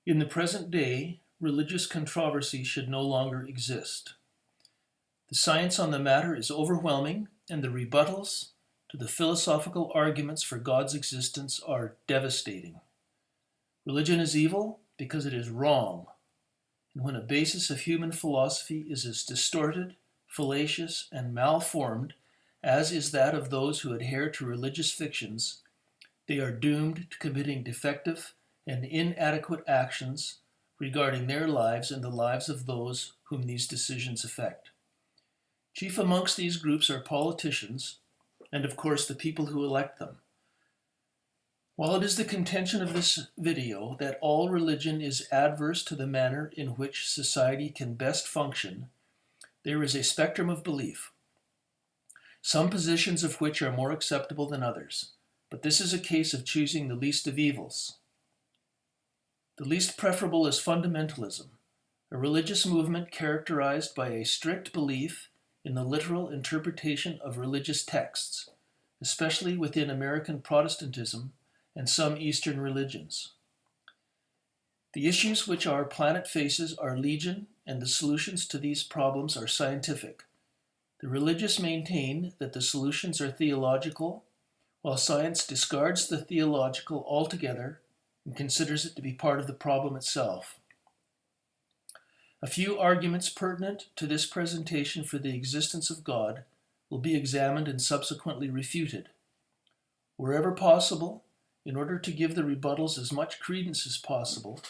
In the present day, religious controversy should no longer exist. The science on the matter is overwhelming, and the rebuttals to the philosophical arguments for God's existence are devastating. Religion is evil because it is wrong, and when a basis of human philosophy is as distorted, fallacious, and malformed as is that of those who adhere to religious fictions, they are doomed to committing defective and inadequate actions regarding their lives and the lives of those whom these decisions affect. Chief amongst these groups are politicians, and of course the people who elect them. While it is the contention of this video that all religion is adverse to the manner in which society can best function, there is a spectrum of belief, some positions of which are more acceptable than others, but this is a case of choosing the least of evils. The least preferable is fundamentalism, a religious movement characterized by a strict belief in the literal interpretation of religious texts, especially within American Protestantism and some Eastern religions. The issues which our planet faces are legion, and the solutions to these problems are scientific. The religious maintain that the solutions are theological, while science discards the theological altogether and considers it to be part of the problem itself. A few arguments pertinent to this presentation for the existence of God will be examined and subsequently refuted. Wherever possible, in order to give the rebuttals as much credence as possible,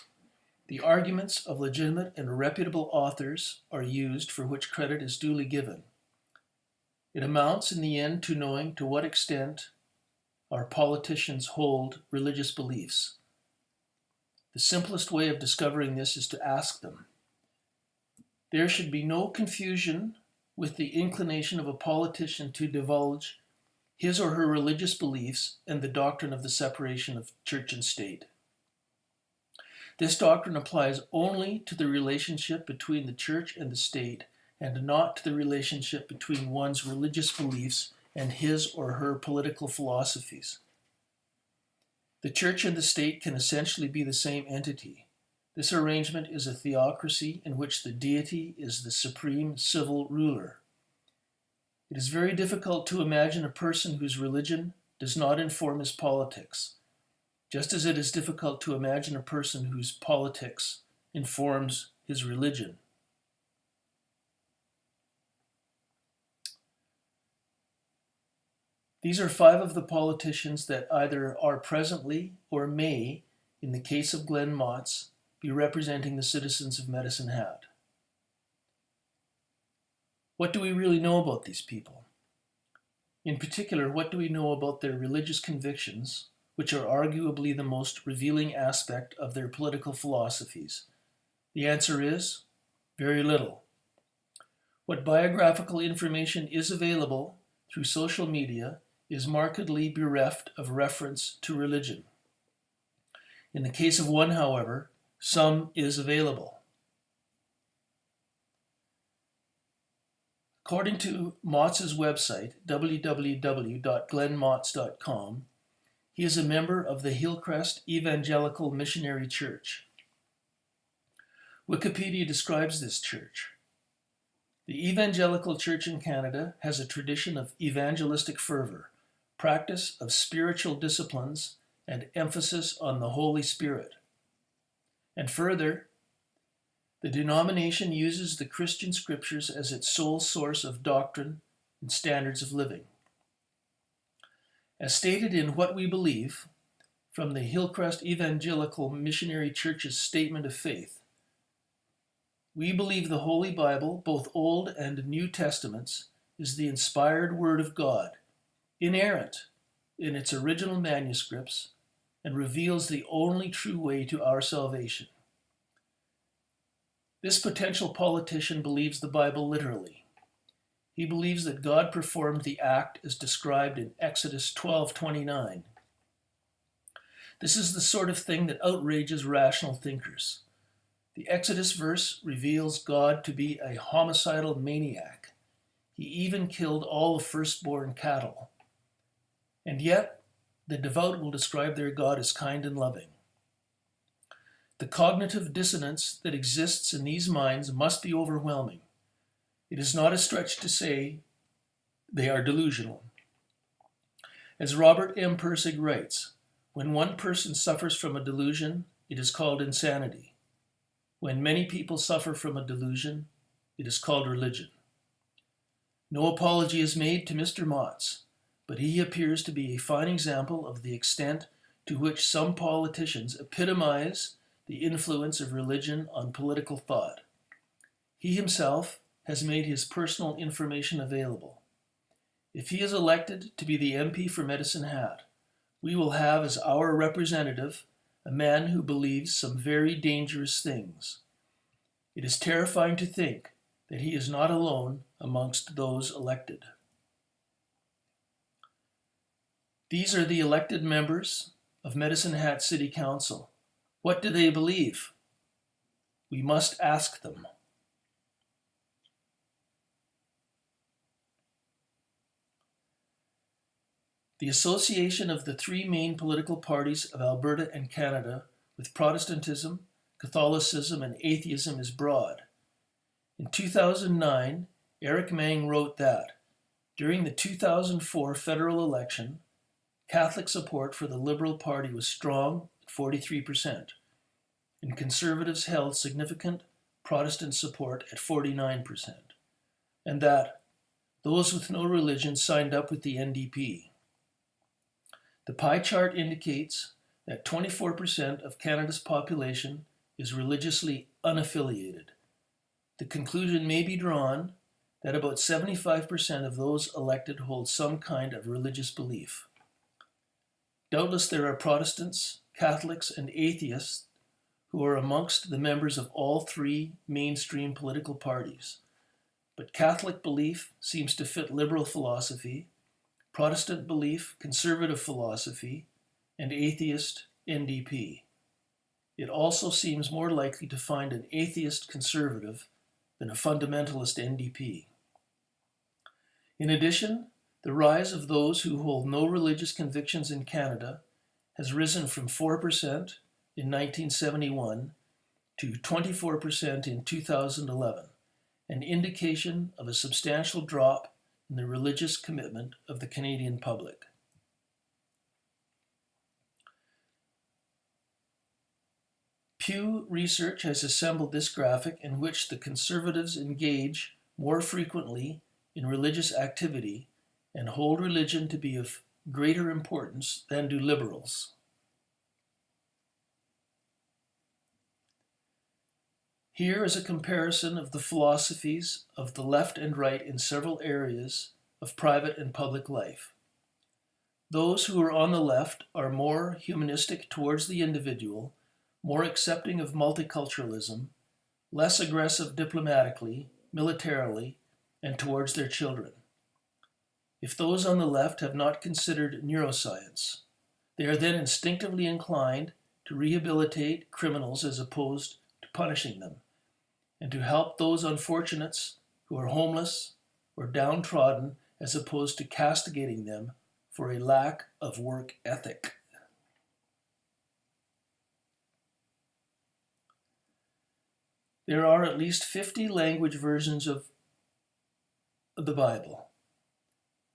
the arguments of legitimate and reputable authors are used for which credit is duly given. It amounts in the end to knowing to what extent our politicians hold religious beliefs. The simplest way of discovering this is to ask them. There should be no confusion with the inclination of a politician to divulge his or her religious beliefs and the doctrine of the separation of church and state. This doctrine applies only to the relationship between the church and the state, and not to the relationship between one's religious beliefs and his or her political philosophies. The church and the state can essentially be the same entity. This arrangement is a theocracy in which the deity is the supreme civil ruler. It is very difficult to imagine a person whose religion does not inform his politics, just as it is difficult to imagine a person whose politics informs his religion. These are 5 of the politicians that either are presently or may, in the case of Glenn Motz, be representing the citizens of Medicine Hat. What do we really know about these people? In particular, what do we know about their religious convictions, which are arguably the most revealing aspect of their political philosophies? The answer is very little. What biographical information is available through social media is markedly bereft of reference to religion. In the case of one, however, some is available. According to Motz's website, www.glennmotz.com, he is a member of the Hillcrest Evangelical Missionary Church. Wikipedia describes this church. The Evangelical Church in Canada has a tradition of evangelistic fervor, practice of spiritual disciplines, and emphasis on the Holy Spirit. And further, the denomination uses the Christian scriptures as its sole source of doctrine and standards of living. As stated in What We Believe, from the Hillcrest Evangelical Missionary Church's Statement of Faith, we believe the Holy Bible, both Old and New Testaments, is the inspired Word of God, inerrant in its original manuscripts, and reveals the only true way to our salvation. This potential politician believes the Bible literally. He believes that God performed the act as described in Exodus 12:29. This is the sort of thing that outrages rational thinkers. The Exodus verse reveals God to be a homicidal maniac. He even killed all the firstborn cattle. And yet, the devout will describe their God as kind and loving. The cognitive dissonance that exists in these minds must be overwhelming. It is not a stretch to say they are delusional. As Robert M. Pirsig writes, when one person suffers from a delusion, it is called insanity. When many people suffer from a delusion, it is called religion. No apology is made to Mr. Motts, but he appears to be a fine example of the extent to which some politicians epitomize the influence of religion on political thought. He himself has made his personal information available. If he is elected to be the MP for Medicine Hat, we will have as our representative a man who believes some very dangerous things. It is terrifying to think that he is not alone amongst those elected. These are the elected members of Medicine Hat City Council. What do they believe? We must ask them. The association of the three main political parties of Alberta and Canada with Protestantism, Catholicism, and atheism is broad. In 2009, Eric Mang wrote that, during the 2004 federal election, Catholic support for the Liberal Party was strong at 43%, and Conservatives held significant Protestant support at 49%, and that those with no religion signed up with the NDP. The pie chart indicates that 24% of Canada's population is religiously unaffiliated. The conclusion may be drawn that about 75% of those elected hold some kind of religious belief. Doubtless there are Protestants, Catholics, and atheists who are amongst the members of all three mainstream political parties, but Catholic belief seems to fit liberal philosophy, Protestant belief, conservative philosophy, and atheist, NDP. It also seems more likely to find an atheist conservative than a fundamentalist NDP. In addition, the rise of those who hold no religious convictions in Canada has risen from 4% in 1971 to 24% in 2011, an indication of a substantial drop in the religious commitment of the Canadian public. Pew Research has assembled this graphic in which the Conservatives engage more frequently in religious activity and hold religion to be of greater importance than do Liberals. Here is a comparison of the philosophies of the left and right in several areas of private and public life. Those who are on the left are more humanistic towards the individual, more accepting of multiculturalism, less aggressive diplomatically, militarily, and towards their children. If those on the left have not considered neuroscience, they are then instinctively inclined to rehabilitate criminals as opposed to punishing them, and to help those unfortunates who are homeless or downtrodden as opposed to castigating them for a lack of work ethic. There are at least 50 language versions of the Bible.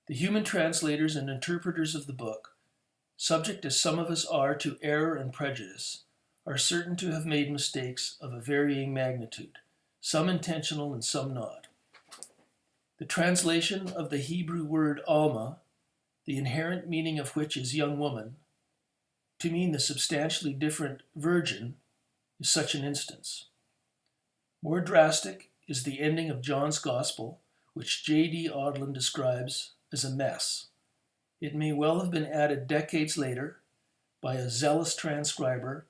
The human translators and interpreters of the book, subject as some of us are to error and prejudice, are certain to have made mistakes of a varying magnitude, some intentional and some not. The translation of the Hebrew word Alma, the inherent meaning of which is young woman, to mean the substantially different virgin, is such an instance. More drastic is the ending of John's Gospel, which J.D. Audlin describes as a mess. It may well have been added decades later by a zealous transcriber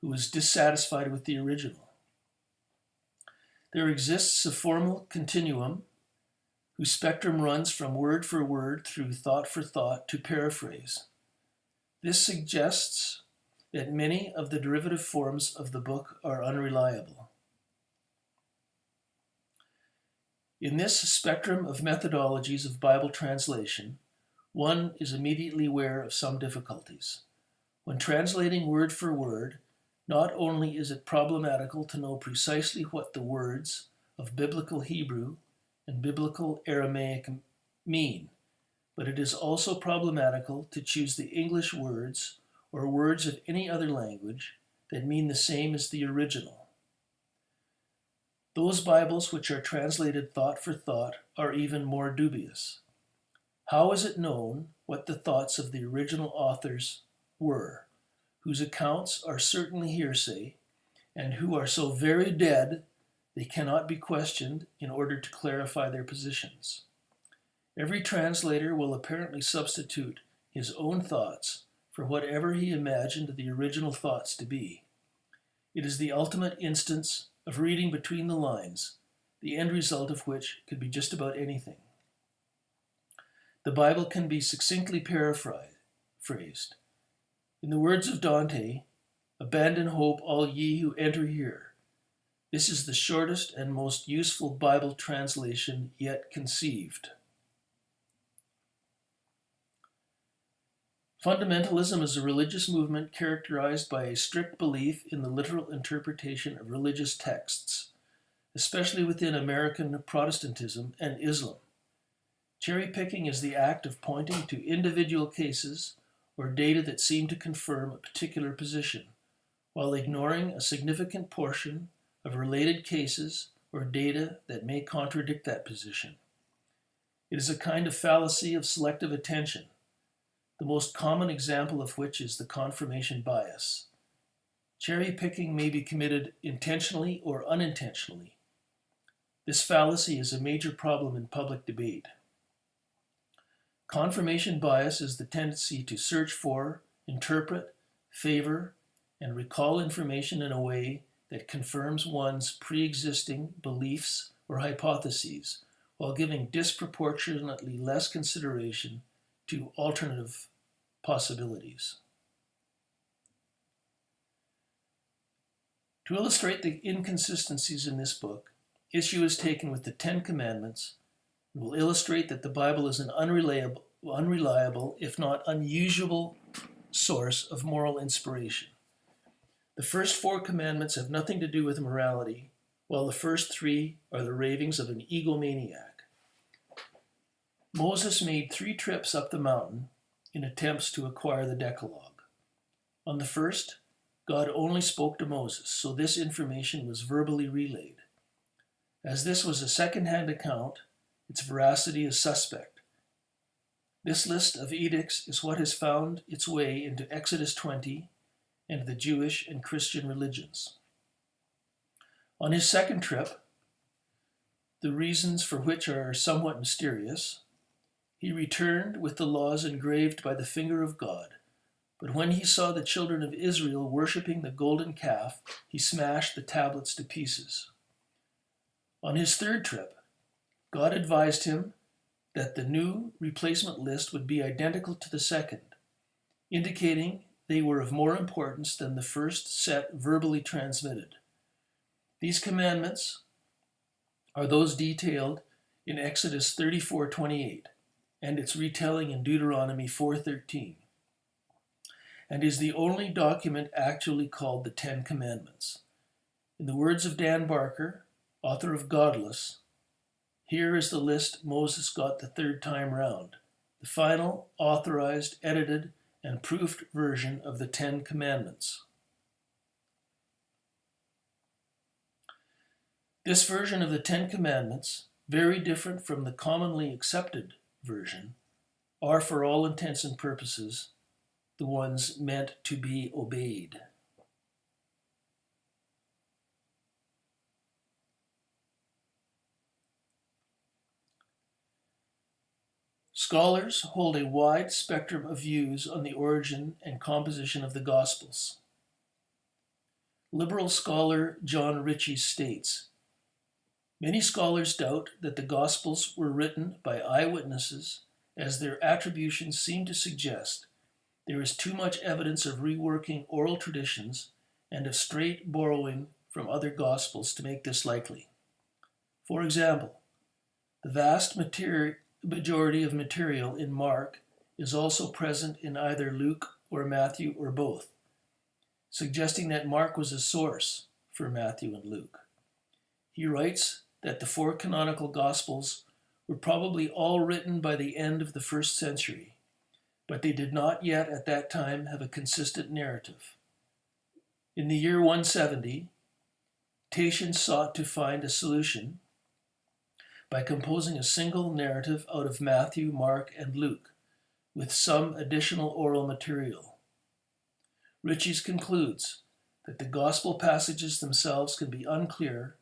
who was dissatisfied with the original. There exists a formal continuum whose spectrum runs from word for word through thought for thought to paraphrase. This suggests that many of the derivative forms of the book are unreliable. In this spectrum of methodologies of Bible translation, one is immediately aware of some difficulties. When translating word for word, Not only is it problematical to know precisely what the words of biblical Hebrew and biblical Aramaic mean, but it is also problematical to choose the English words or words of any other language that mean the same as the original. Those Bibles which are translated thought for thought are even more dubious. How is it known what the thoughts of the original authors were, whose accounts are certainly hearsay, and who are so very dead they cannot be questioned in order to clarify their positions? Every translator will apparently substitute his own thoughts for whatever he imagined the original thoughts to be. It is the ultimate instance of reading between the lines, the end result of which could be just about anything. The Bible can be succinctly paraphrased. In the words of Dante, "Abandon hope, all ye who enter here." This is the shortest and most useful Bible translation yet conceived. Fundamentalism is a religious movement characterized by a strict belief in the literal interpretation of religious texts, especially within American Protestantism and Islam. Cherry-picking is the act of pointing to individual cases or data that seem to confirm a particular position, while ignoring a significant portion of related cases or data that may contradict that position. It is a kind of fallacy of selective attention, the most common example of which is the confirmation bias. Cherry-picking may be committed intentionally or unintentionally. This fallacy is a major problem in public debate. Confirmation bias is the tendency to search for, interpret, favor, and recall information in a way that confirms one's pre-existing beliefs or hypotheses, while giving disproportionately less consideration to alternative possibilities. To illustrate the inconsistencies in this book, issue is taken with the Ten Commandments and will illustrate that the Bible is an unreliable, if not unusual, source of moral inspiration. The first 4 commandments have nothing to do with morality, while the first 3 are the ravings of an egomaniac. Moses made 3 trips up the mountain in attempts to acquire the Decalogue. On the first, God only spoke to Moses, so this information was verbally relayed. As this was a second-hand account, its veracity is suspect. This list of edicts is what has found its way into Exodus 20 and the Jewish and Christian religions. On his second trip, the reasons for which are somewhat mysterious, he returned with the laws engraved by the finger of God. But when he saw the children of Israel worshipping the golden calf, he smashed the tablets to pieces. On his third trip, God advised him that the new replacement list would be identical to the second, indicating they were of more importance than the first set verbally transmitted. These commandments are those detailed in Exodus 34:28 and its retelling in Deuteronomy 4:13, and is the only document actually called the Ten Commandments. In the words of Dan Barker, author of Godless, here is the list Moses got the third time round, the final, authorized, edited, and proofed version of the Ten Commandments. This version of the Ten Commandments, very different from the commonly accepted version, are for all intents and purposes the ones meant to be obeyed. Scholars hold a wide spectrum of views on the origin and composition of the Gospels. Liberal scholar John Ritchie states, "Many scholars doubt that the Gospels were written by eyewitnesses, as their attributions seem to suggest. There is too much evidence of reworking oral traditions and of straight borrowing from other Gospels to make this likely. For example, the vast majority of material in Mark is also present in either Luke or Matthew or both. suggesting that Mark was a source for Matthew and Luke. He writes that the 4 canonical Gospels were probably all written by the end of the 1st century, but they did not yet at that time have a consistent narrative. In the year 170, Tatian sought to find a solution by composing a single narrative out of Matthew, Mark, and Luke, with some additional oral material. Ritchie concludes that the gospel passages themselves can be unclear,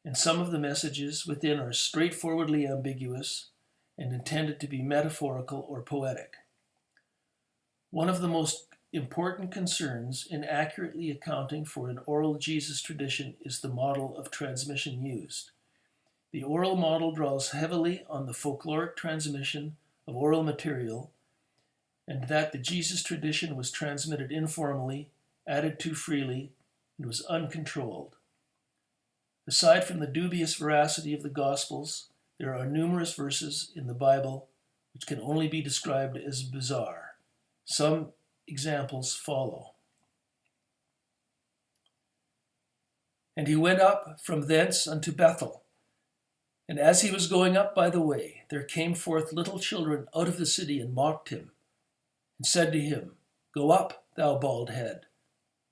and some of the messages within are straightforwardly ambiguous and intended to be metaphorical or poetic. One of the most important concerns in accurately accounting for an oral Jesus tradition is the model of transmission used. The oral model draws heavily on the folkloric transmission of oral material, and that the Jesus tradition was transmitted informally, added to freely, and was uncontrolled. Aside from the dubious veracity of the Gospels, there are numerous verses in the Bible which can only be described as bizarre. Some examples follow. And he went up from thence unto Bethel. And as he was going up by the way, there came forth little children out of the city and mocked him, and said to him, Go up, thou bald head.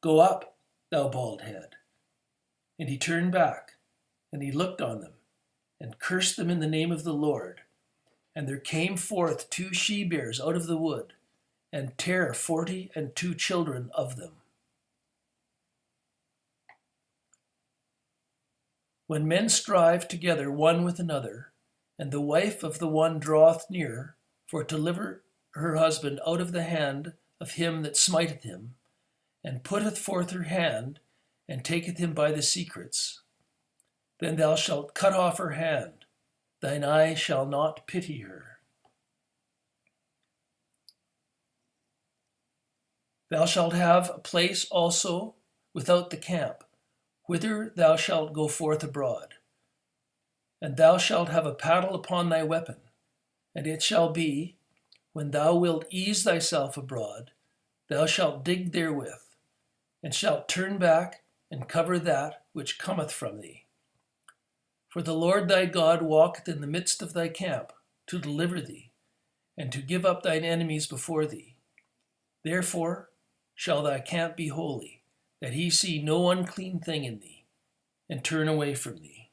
Go up, thou bald head. And he turned back, and he looked on them, and cursed them in the name of the Lord. And there came forth 2 she-bears out of the wood, and tare 42 children of them. When men strive together one with another, and the wife of the one draweth near, for to deliver her husband out of the hand of him that smiteth him, and putteth forth her hand, and taketh him by the secrets, then thou shalt cut off her hand, thine eye shall not pity her. Thou shalt have a place also without the camp, whither thou shalt go forth abroad. And thou shalt have a paddle upon thy weapon, and it shall be, when thou wilt ease thyself abroad, thou shalt dig therewith, and shalt turn back and cover that which cometh from thee. For the Lord thy God walketh in the midst of thy camp, to deliver thee, and to give up thine enemies before thee. Therefore shall thy camp be holy, that he see no unclean thing in thee, and turn away from thee.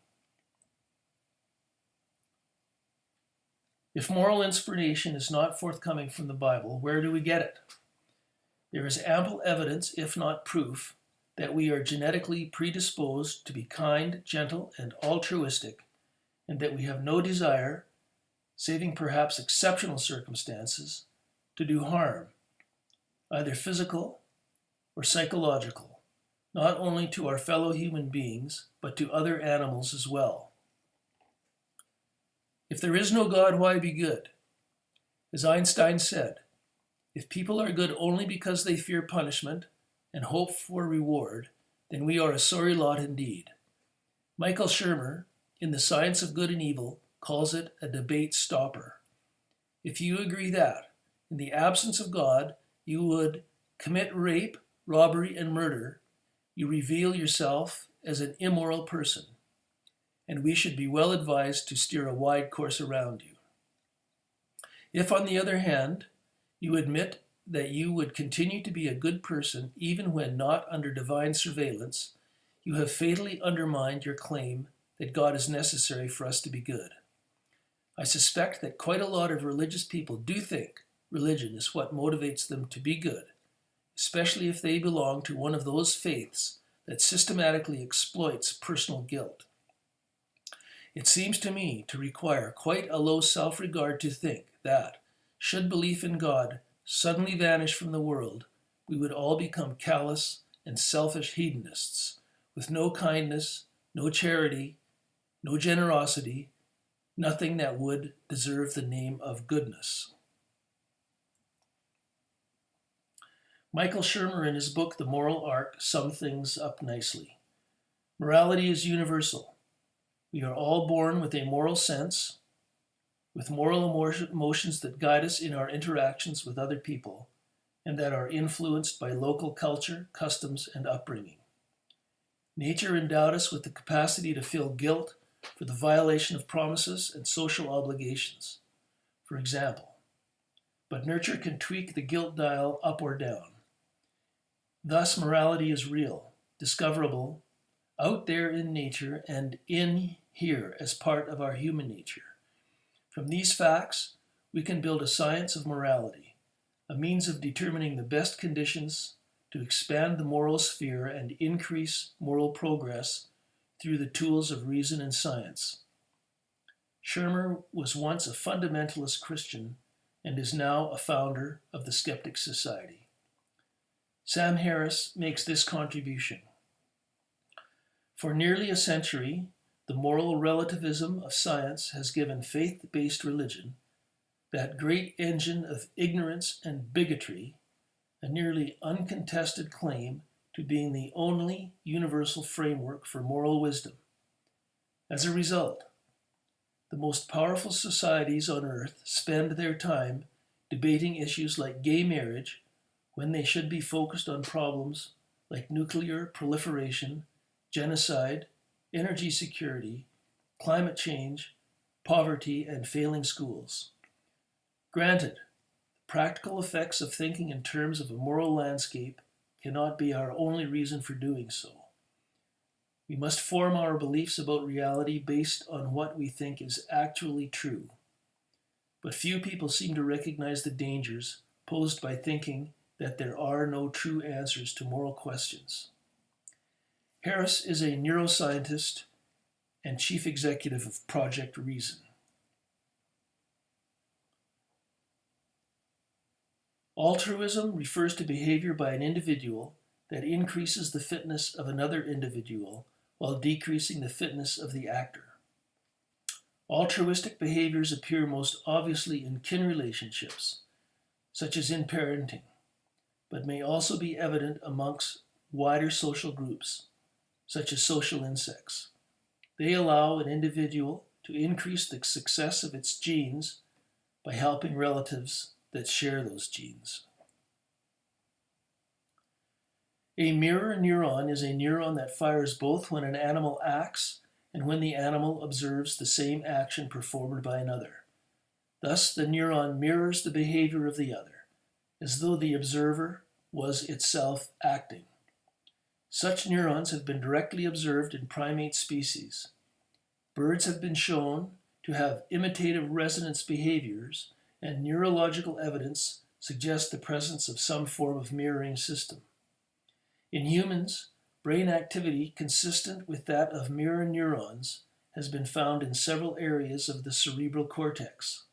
If moral inspiration is not forthcoming from the Bible, where do we get it? There is ample evidence, if not proof, that we are genetically predisposed to be kind, gentle, and altruistic, and that we have no desire, saving perhaps exceptional circumstances, to do harm, either physical or psychological, not only to our fellow human beings, but to other animals as well. If there is no God, why be good? As Einstein said, if people are good only because they fear punishment and hope for reward, then we are a sorry lot indeed. Michael Shermer, in The Science of Good and Evil, calls it a debate stopper. If you agree that, in the absence of God, you would commit rape, robbery, and murder, you reveal yourself as an immoral person, and we should be well advised to steer a wide course around you. If, on the other hand, you admit that you would continue to be a good person even when not under divine surveillance, you have fatally undermined your claim that God is necessary for us to be good. I suspect that quite a lot of religious people do think religion is what motivates them to be good, especially if they belong to one of those faiths that systematically exploits personal guilt. It seems to me to require quite a low self-regard to think that, should belief in God suddenly vanish from the world, we would all become callous and selfish hedonists, with no kindness, no charity, no generosity, nothing that would deserve the name of goodness. Michael Shermer, in his book, The Moral Arc, summed things up nicely. Morality is universal. We are all born with a moral sense, with moral emotions that guide us in our interactions with other people, and that are influenced by local culture, customs, and upbringing. Nature endowed us with the capacity to feel guilt for the violation of promises and social obligations, for example, but nurture can tweak the guilt dial up or down. Thus, morality is real, discoverable, out there in nature and in here as part of our human nature. From these facts, we can build a science of morality, a means of determining the best conditions to expand the moral sphere and increase moral progress through the tools of reason and science. Schirmer was once a fundamentalist Christian and is now a founder of the Skeptics Society. Sam Harris makes this contribution. For nearly a century, the moral relativism of science has given faith-based religion, that great engine of ignorance and bigotry, a nearly uncontested claim to being the only universal framework for moral wisdom. As a result, the most powerful societies on earth spend their time debating issues like gay marriage when they should be focused on problems like nuclear proliferation, genocide, energy security, climate change, poverty, and failing schools. Granted, the practical effects of thinking in terms of a moral landscape cannot be our only reason for doing so. We must form our beliefs about reality based on what we think is actually true. But few people seem to recognize the dangers posed by thinking that there are no true answers to moral questions. Harris is a neuroscientist and chief executive of Project Reason. Altruism refers to behavior by an individual that increases the fitness of another individual while decreasing the fitness of the actor. Altruistic behaviors appear most obviously in kin relationships, such as in parenting, but may also be evident amongst wider social groups, such as social insects. They allow an individual to increase the success of its genes by helping relatives that share those genes. A mirror neuron is a neuron that fires both when an animal acts and when the animal observes the same action performed by another. Thus, the neuron mirrors the behavior of the other, as though the observer was itself acting. Such neurons have been directly observed in primate species. Birds have been shown to have imitative resonance behaviors, and neurological evidence suggests the presence of some form of mirroring system. In humans, brain activity consistent with that of mirror neurons has been found in several areas of the cerebral cortex.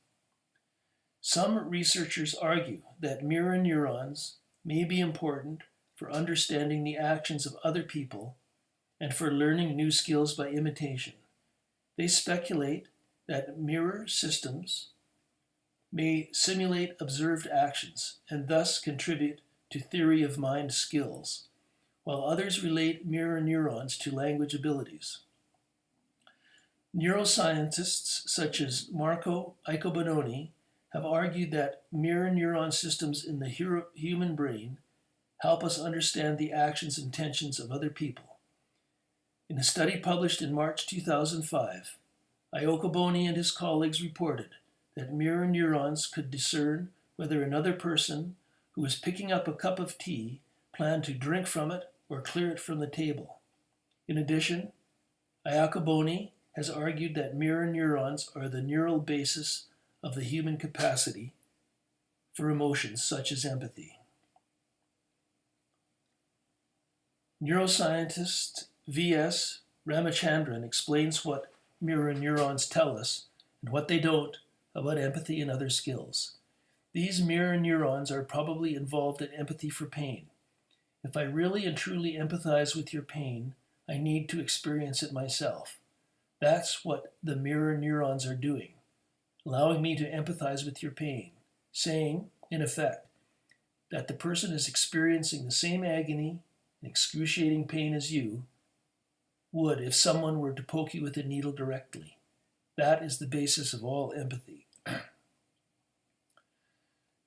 Some researchers argue that mirror neurons may be important for understanding the actions of other people and for learning new skills by imitation. They speculate that mirror systems may simulate observed actions and thus contribute to theory of mind skills, while others relate mirror neurons to language abilities. Neuroscientists such as Marco Iacoboni have argued that mirror neuron systems in the human brain help us understand the actions and intentions of other people. In a study published in March 2005, Iacoboni and his colleagues reported that mirror neurons could discern whether another person who was picking up a cup of tea planned to drink from it or clear it from the table. In addition, Iacoboni has argued that mirror neurons are the neural basis of the human capacity for emotions such as empathy. Neuroscientist V.S. Ramachandran explains what mirror neurons tell us and what they don't about empathy and other skills. These mirror neurons are probably involved in empathy for pain. If I really and truly empathize with your pain, I need to experience it myself. That's what the mirror neurons are doing, allowing me to empathize with your pain, saying, in effect, that the person is experiencing the same agony and excruciating pain as you would if someone were to poke you with a needle directly. That is the basis of all empathy.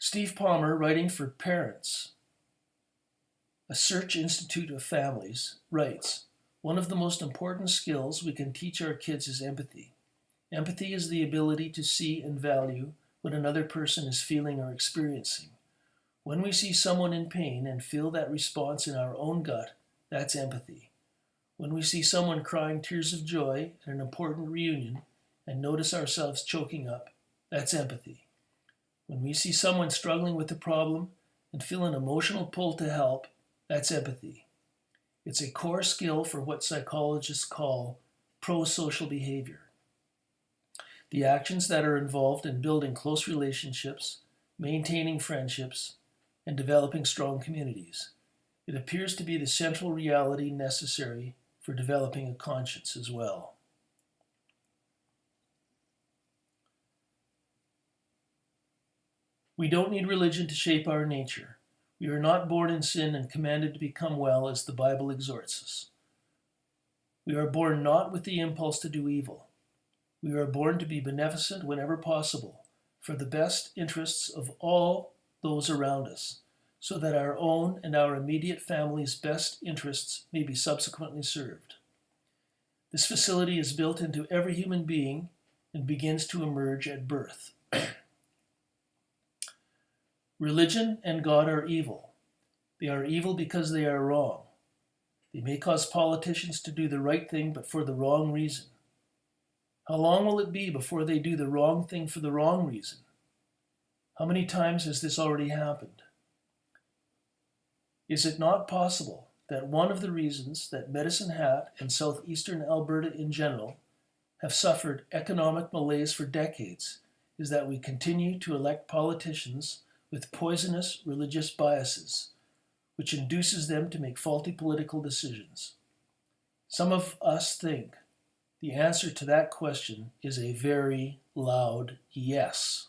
Steve Palmer, writing for Parents, a Search Institute of Families, writes, "One of the most important skills we can teach our kids is empathy. Empathy is the ability to see and value what another person is feeling or experiencing. When we see someone in pain and feel that response in our own gut, that's empathy. When we see someone crying tears of joy at an important reunion and notice ourselves choking up, that's empathy. When we see someone struggling with a problem and feel an emotional pull to help, that's empathy. It's a core skill for what psychologists call pro-social behavior. The actions that are involved in building close relationships, maintaining friendships, and developing strong communities. It appears to be the central reality necessary for developing a conscience as well." We don't need religion to shape our nature. We are not born in sin and commanded to become well, as the Bible exhorts us. We are born not with the impulse to do evil. We are born to be beneficent whenever possible, for the best interests of all those around us, so that our own and our immediate family's best interests may be subsequently served. This facility is built into every human being and begins to emerge at birth. Religion and God are evil. They are evil because they are wrong. They may cause politicians to do the right thing, but for the wrong reason. How long will it be before they do the wrong thing for the wrong reason? How many times has this already happened? Is it not possible that one of the reasons that Medicine Hat and southeastern Alberta in general have suffered economic malaise for decades is that we continue to elect politicians with poisonous religious biases, which induces them to make faulty political decisions? Some of us think the answer to that question is a very loud yes.